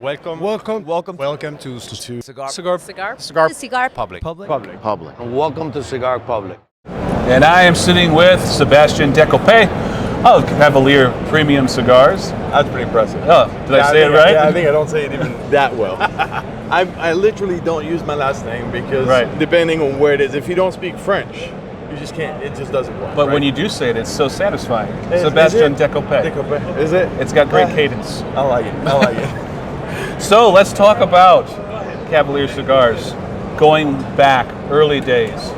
Welcome to Cigar Public. Welcome to Cigar Public. And I am sitting with Sebastien Decoppet of Cavalier Premium Cigars. That's pretty impressive. Oh, did I say it right? Yeah, I think I don't say it even that well. I literally don't use my last name because depending on where it is, if you don't speak French, you just can't. It just doesn't work. But right? when you do say it, it's so satisfying. Is Sebastien it? Decoppet. Decoppet. Is it? It's got great cadence. I like it. So let's talk about Cavalier Cigars. Going back early days,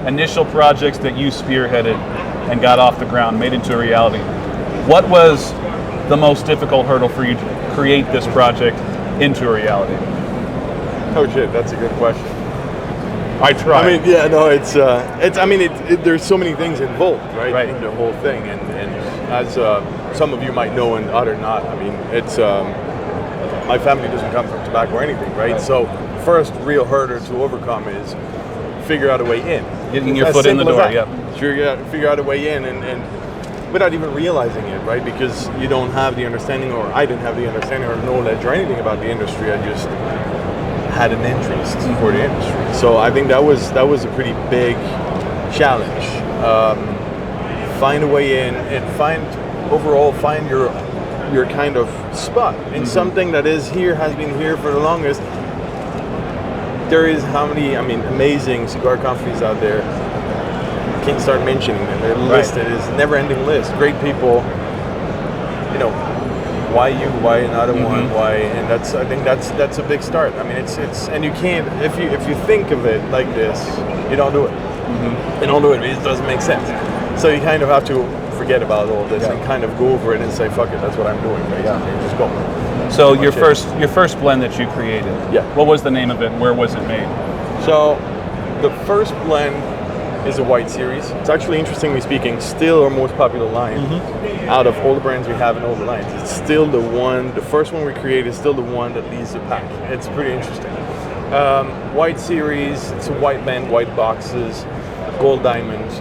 initial projects that you spearheaded and got off the ground, made into a reality. What was the most difficult hurdle for you to create this project into a reality? Oh shit, that's a good question. I tried. I mean, yeah, no, it's. I mean, there's so many things involved, right? In the whole thing, and as some of you might know and others not. I mean, it's. My family doesn't come from tobacco or anything, right? So, first real hurdle to overcome is figure out a way in. Getting your foot in the door, yeah. Figure out a way in, and without even realizing it, right? Because you don't have the understanding, or I didn't have the understanding or knowledge or anything about the industry. I just had an interest for the industry. So I think that was a pretty big challenge. Find a way in and find your kind of spot in something that has been here for the longest. There is how many, amazing cigar companies out there. Can't start mentioning them. They're listed. It's a never-ending list. Great people. Why you? Why another one? Why? And I think that's a big start. I mean, it's and you can't if you think of it like this, you don't do it. You don't do it. It doesn't make sense. So you kind of have to forget about all this and kind of go over it and say, "Fuck it, that's what I'm doing." Basically, and just go. So your first blend that you created. Yeah. What was the name of it? Where was it made? So the first blend is a white series. It's actually, interestingly speaking, still our most popular line out of all the brands we have in all the lines. It's still the first one we created is still the one that leads the pack. It's pretty interesting. White series, it's a white band, white boxes, gold diamond.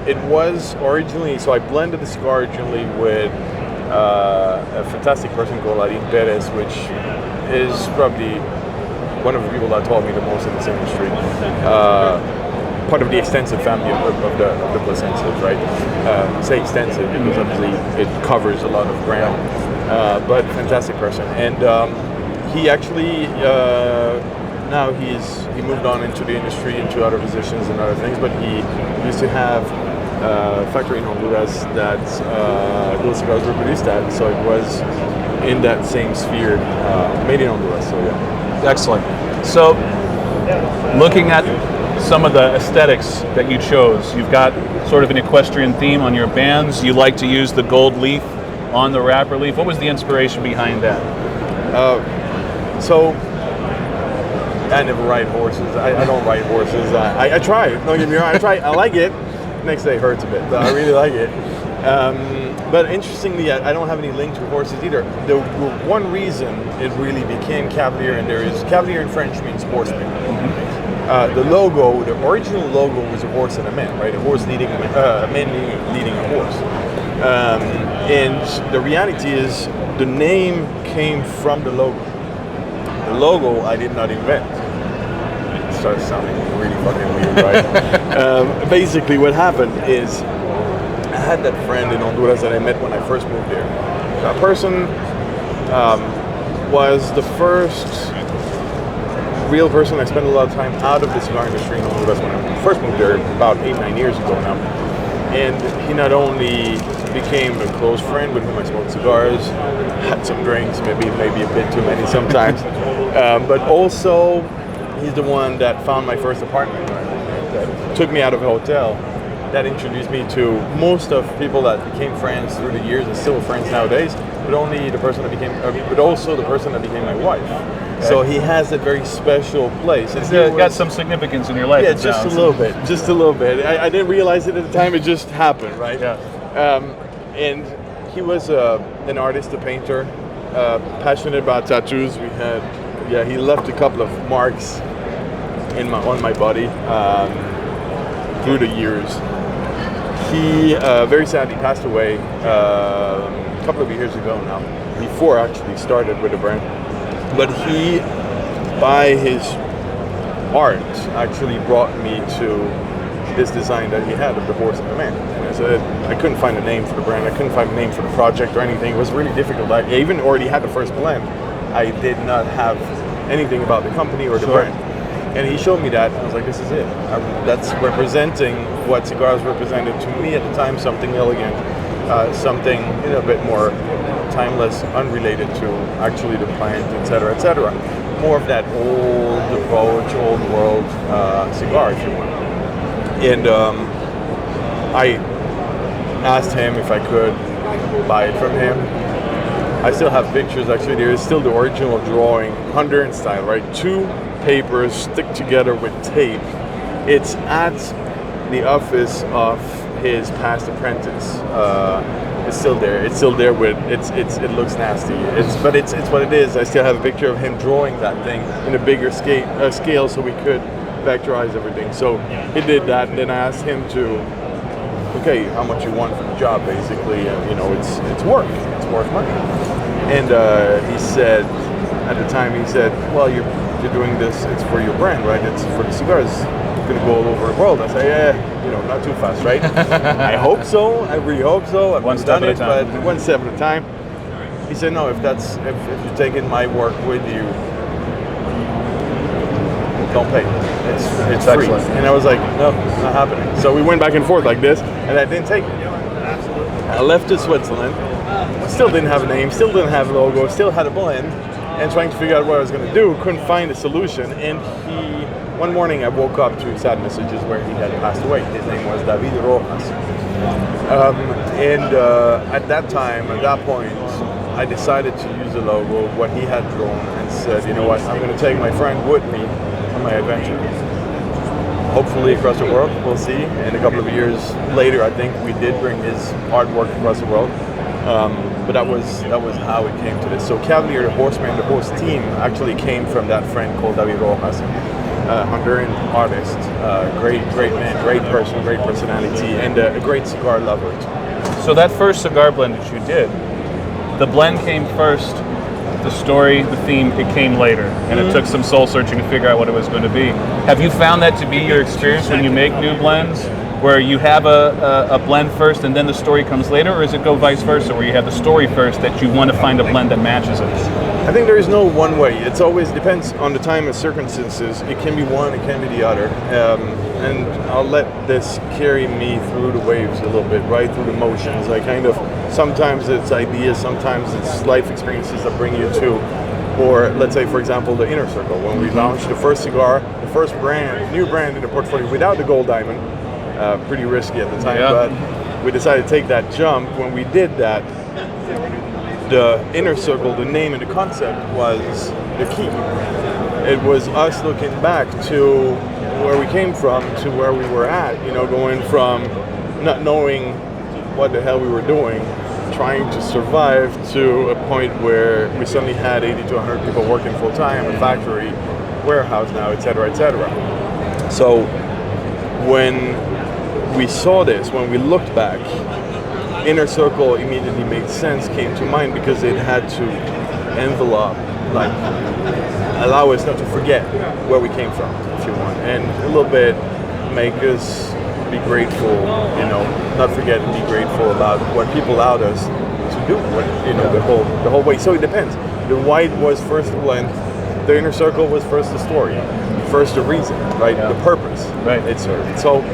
It was originally, so I blended the cigar originally with a fantastic person called Aline Perez, which is probably one of the people that taught me the most in this industry. Part of the extensive family of the placentas, right? Say extensive because obviously it covers a lot of ground, but fantastic person. And he actually now he moved on into the industry, into other positions and other things. But he used to have a factory in Honduras that those cigars were produced at, so it was in that same sphere, made in Honduras. So yeah, Excellent. So looking at some of the aesthetics that you chose, you've got sort of an equestrian theme on your bands. You like to use the gold leaf on the wrapper leaf. What was the inspiration behind that? So I never ride horses. I don't ride horses. I try. Don't get me wrong. I try. I like it. Next day hurts a bit, but I really like it. But interestingly, I don't have any link to horses either. The one reason it really became Cavalier, and Cavalier in French means sportsman. The logo, the original logo was a horse and a man, right? A horse leading a man leading a horse. And the reality is, the name came from the logo. The logo I did not invent. It starts sounding really fucking weird, right? Basically, what happened is I had that friend in Honduras that I met when I first moved there. That person was the first real person I spent a lot of time out of the cigar industry in Honduras when I first moved there about 8-9 years ago now. And he not only became a close friend with whom I smoked cigars, had some drinks, maybe a bit too many sometimes, but also he's the one that found my first apartment, that took me out of a hotel, that introduced me to most of people that became friends through the years and still friends nowadays, but also the person that became my wife. Okay. So he has that very special place. It's got some significance in your life. Yeah, just a little bit. I didn't realize it at the time. It just happened, right? Yeah. And he was an artist, a painter, passionate about tattoos. He left a couple of marks on my body through the years. He very sadly passed away a couple of years ago now. before I actually started with the brand. But he, by his art, actually brought me to this design that he had of the horse and the man. And I said, I couldn't find a name for the brand, I couldn't find a name for the project or anything. It was really difficult. I even already had the first blend. I did not have anything about the company or the brand. And he showed me that, and I was like, this is it. That's representing what cigars represented to me at the time, something elegant, something a bit more timeless, unrelated to actually the plant, etc., etc. More of that old approach, old world cigar, if you want. And I asked him if I could buy it from him. I still have pictures, actually. There is still the original drawing, Honduran style, right? 2 papers stick together with tape. It's at the office of his past apprentice. It's still there. It's still there with it looks nasty. But it's what it is. I still have a picture of him drawing that thing in a bigger scale so we could vectorize everything. So he did that, and then I asked him to, okay, how much you want for the job, basically. It's work. It's worth money. And he said, at the time, he said, well, you're doing this, it's for your brand, right? It's for the cigars. You're going to go all over the world. I say, yeah, not too fast, right? I hope so. I really hope so. I've done it, but one step at a time. He said, no, if you're taking my work with you, don't pay. It's free. Excellent. And I was like, no, it's not happening. So we went back and forth like this, and I didn't take it. I left to Switzerland, still didn't have a name, still didn't have a logo, still had a blend, and trying to figure out what I was going to do, couldn't find a solution. And one morning I woke up to sad messages where he had passed away. His name was David Rojas. At that time, at that point, I decided to use the logo, what he had drawn, and said, you know what, I'm going to take my friend with me on my adventure. Hopefully across the world, we'll see. And a couple of years later, I think we did bring his artwork across the world. But that was how it came to this. So Cavalier, the horseman, the horse team actually came from that friend called David Rojas, Honduran artist, great man, great person, great personality, and a great cigar lover. So that first cigar blend that you did, the blend came first, the story, the theme, it came later, and it took some soul searching to figure out what it was going to be. Have you found that to be your experience when you make new blends, where you have a blend first and then the story comes later, or does it go vice versa, where you have the story first that you want to find a blend that matches it? I think there is no one way. It's always depends on the time and circumstances. It can be one, it can be the other. And I'll let this carry me through the waves a little bit, right through the motions. I kind of, sometimes it's ideas, sometimes it's life experiences that bring you to, or let's say, for example, the Inner Circle. When we launched the first cigar, the first new brand in the portfolio without the gold diamond, pretty risky at the time, but we decided to take that jump. When we did that, the Inner Circle, the name and the concept was the key. It was us looking back to where we came from to where we were at, going from not knowing what the hell we were doing, trying to survive, to a point where we suddenly had 80 to 100 people working full time, a factory, warehouse now, etc., etc. So when we saw this, when we looked back, Inner Circle immediately made sense, came to mind, because it had to envelop, allow us not to forget where we came from, if you want, and a little bit make us be grateful, not forget and be grateful about what people allowed us to do, the whole way. So it depends. The white was first the blend, the Inner Circle was first the story, first the reason, right? The purpose, right? It served. So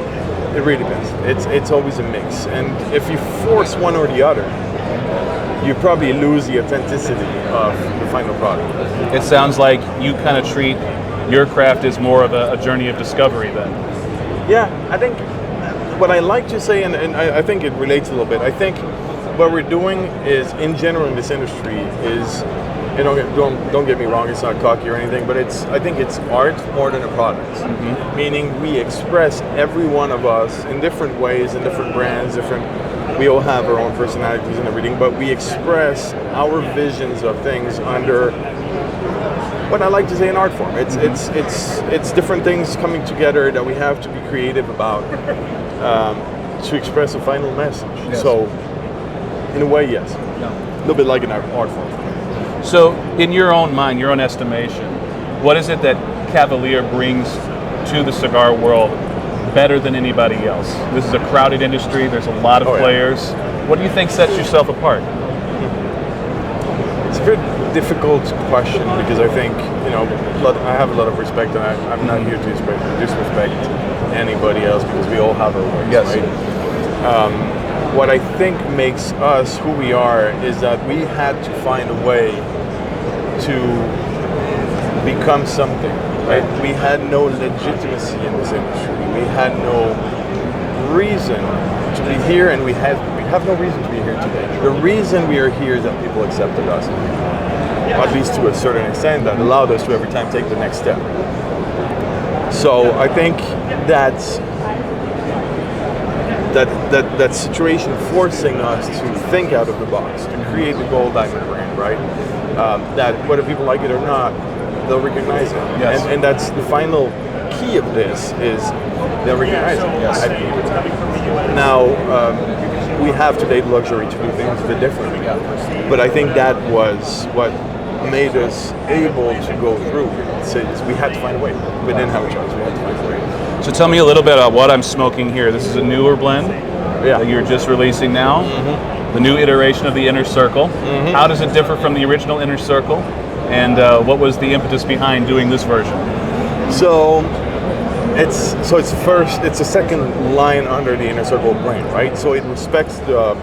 it really depends. It's always a mix, and if you force one or the other, you probably lose the authenticity of the final product. It sounds like you kind of treat your craft as more of a journey of discovery then. Yeah, I think what I like to say, and I think it relates a little bit, I think what we're doing is, in general in this industry, is, don't get me wrong, it's not cocky or anything, but I think it's art more than a product. Mm-hmm. Meaning we express every one of us in different ways, in different brands, we all have our own personalities and everything, but we express our visions of things under what I like to say an art form. It's different things coming together that we have to be creative about to express a final message. Yes. So in a way, yes. A little bit like an art form. So, in your own mind, your own estimation, what is it that Cavalier brings to the cigar world better than anybody else? This is a crowded industry. There's a lot of players. What do you think sets yourself apart? It's a very difficult question because I think, I have a lot of respect, and I'm not here to disrespect anybody else because we all have our ways, right? What I think makes us who we are is that we had to find a way to become something, right? We had no legitimacy in this industry. We had no reason to be here, and we have no reason to be here today. The reason we are here is that people accepted us, at least to a certain extent, that allowed us to every time take the next step. So I think that situation forcing us to think out of the box, to create the Gold Diamond brand, right? That whether people like it or not, they'll recognize it. Yes. And that's the final key of this, is they'll recognize it. Yes. Now, we have today the luxury to do things a bit differently. But I think that was what made us able to go through. We had to find a way. We didn't have a choice. We had to find a way. So tell me a little bit about what I'm smoking here. This is a newer blend that you're just releasing now. The new iteration of the Inner Circle. How does it differ from the original Inner Circle? And what was the impetus behind doing this version? So it's a second line under the Inner Circle brand, right? So it respects the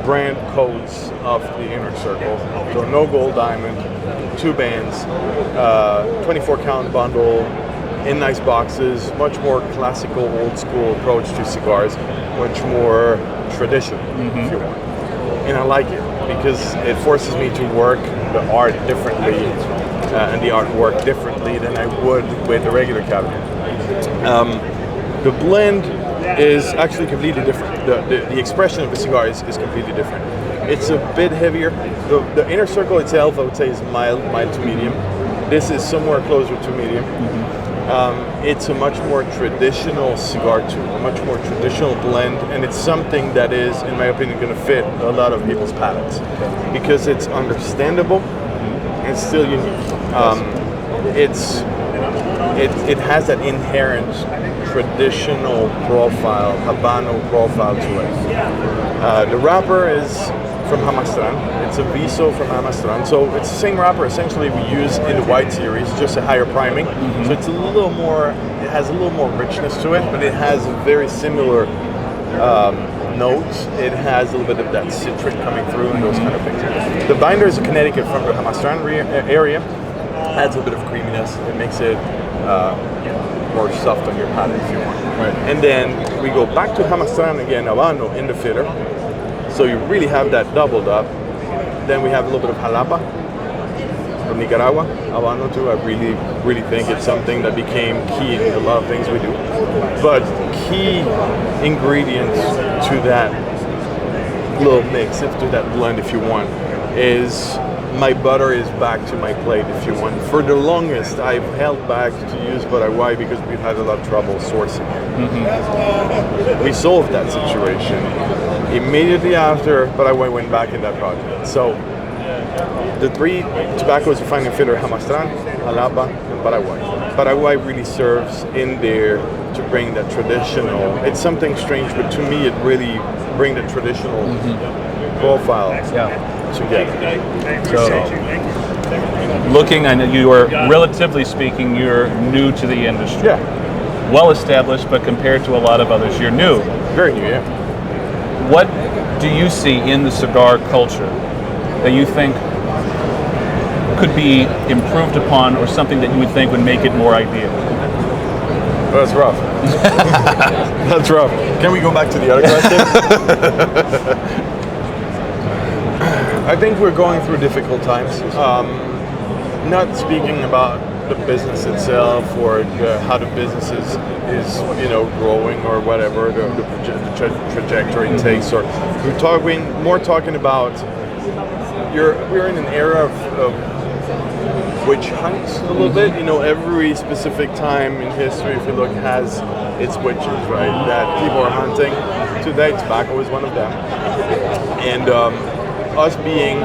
brand codes of the Inner Circle. So no gold diamond, 2 bands, 24 count bundle, in nice boxes, much more classical, old school approach to cigars, much more traditional, if you want. And I like it because it forces me to work the art differently and the artwork differently than I would with a regular Cavalier. The blend is actually completely different. The expression of the cigar is completely different. It's a bit heavier. The Inner Circle itself, I would say, is mild to medium. This is somewhere closer to medium. It's a much more traditional cigar too, a much more traditional blend, and it's something that is, in my opinion, going to fit a lot of people's palates because it's understandable and it's still unique. It has that inherent traditional profile, Habano profile to it. The wrapper is from Hamastran. It's a Viso from Hamastran. So it's the same wrapper essentially we use in the white series, just a higher priming. So it's a little more, it has a little more richness to it, but it has a very similar notes. It has a little bit of that citric coming through and those kind of things. The binder is a Connecticut from the Hamastran area. Adds a bit of creaminess. It makes it more soft on your palate if you want. Right. And then we go back to Hamastran again, Habano in the filler. So you really have that doubled up. Then we have a little bit of Jalapa from Nicaragua, Habano too. I really think it's something that became key in a lot of things we do. But key ingredients to that little mix, to that blend if you want, is my butter is back to my plate if you want. For the longest, I've held back to use butter. Why? Because we've had a lot of trouble sourcing it. We solved that situation immediately after, but I went back in that project. So the 3 tobaccos you find in filler: Hamastran, Jalapa, and Paraguay. Paraguay really serves in there to bring that traditional. It's something strange, but to me, it really brings the traditional profile together. So, looking, I know you are, relatively speaking, you're new to the industry. Yeah. Well established, but compared to a lot of others, you're new. Very new, yeah. What do you see in the cigar culture that you think could be improved upon, or something that you would think would make it more ideal? That's rough. That's rough. Can we go back to the other question? I think we're going through difficult times. Not speaking about the business itself or how the business is growing or whatever the trajectory it takes, or we're talking about we're in an era of witch hunts a little bit. Every specific time in history, if you look, has its witches, right? That people are hunting. Today, tobacco is one of them, and us being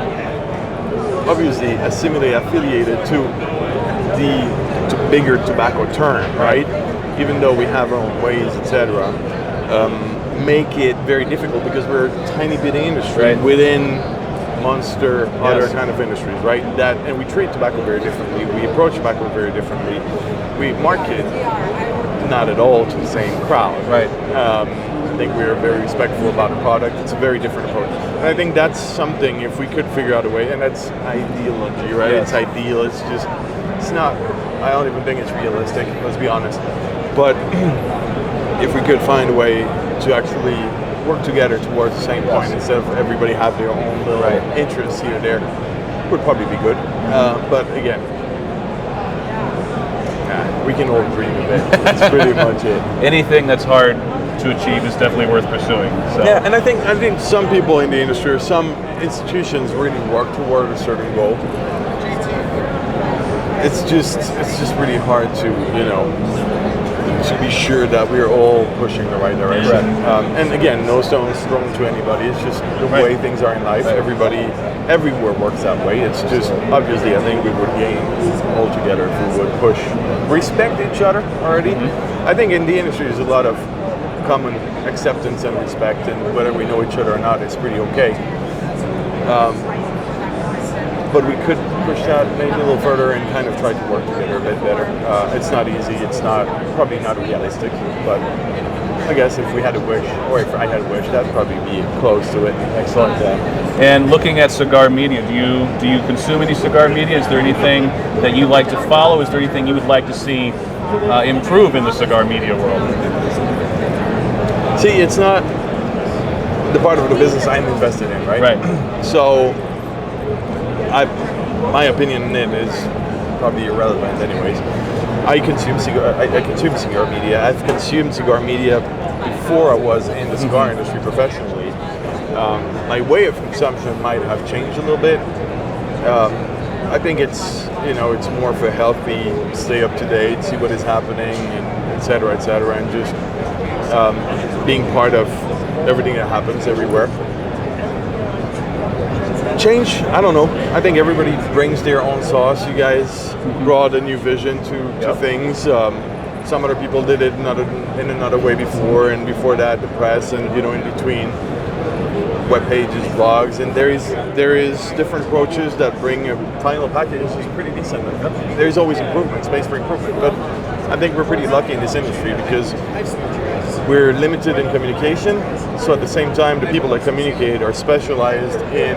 obviously affiliated to the bigger tobacco term, right? Even though we have our own ways, etc., make it very difficult because we're a tiny bit of industry within monster other kind of industries, right? And we treat tobacco very differently. We approach tobacco very differently. We market not at all to the same crowd, Right. I think we're very respectful about the product. It's a very different approach. And I think that's something, if we could figure out a way, and that's ideology, right? Yes. It's ideal. It's not, I don't even think it's realistic, let's be honest. But if we could find a way to actually work together towards the same point instead of everybody have their own little interests here and there, would probably be good. But again, we can all dream a bit. That's pretty much it. Anything that's hard to achieve is definitely worth pursuing. So. Yeah, and I think some people in the industry or some institutions really work toward a certain goal. It's just really hard to be sure that we're all pushing the right direction. And again, no stones thrown to anybody. It's just the way things are in life. Everybody, everywhere works that way. It's just, obviously, I think we would gain all together if we would respect each other already. I think in the industry there's a lot of common acceptance and respect, and whether we know each other or not, it's pretty okay. But we could push that maybe a little further and kind of try to work together a bit better. It's not easy. It's probably not realistic. But I guess if we had a wish, or if I had a wish, that'd probably be close to it. Excellent. And looking at cigar media, do you consume any cigar media? Is there anything that you like to follow? Is there anything you would like to see improve in the cigar media world? See, it's not the part of the business I'm invested in, right? Right. So, my opinion on it is probably irrelevant, anyways. I consume cigar media. I've consumed cigar media before I was in the cigar industry professionally. My way of consumption might have changed a little bit. I think it's more of a healthy, stay up to date, see what is happening, and et cetera, and just being part of everything that happens everywhere. Change, I don't know. I think everybody brings their own sauce. You guys brought a new vision to things. Some other people did it in another way before, and before that the press, and in between web pages, blogs, and there is different approaches that bring a final package which is pretty decent. There's always improvement, space for improvement, but I think we're pretty lucky in this industry because we're limited in communication. So at the same time, the people that communicate are specialized in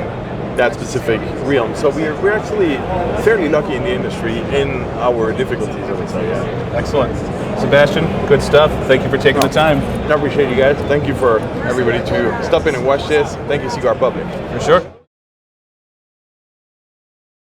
that specific realm. So we're actually fairly lucky in the industry in our difficulties, I would say. Yeah. Excellent. Sebastien, good stuff. Thank you for taking the time. I appreciate you guys. Thank you for everybody to stop in and watch this. Thank you, Cigar Public. For sure.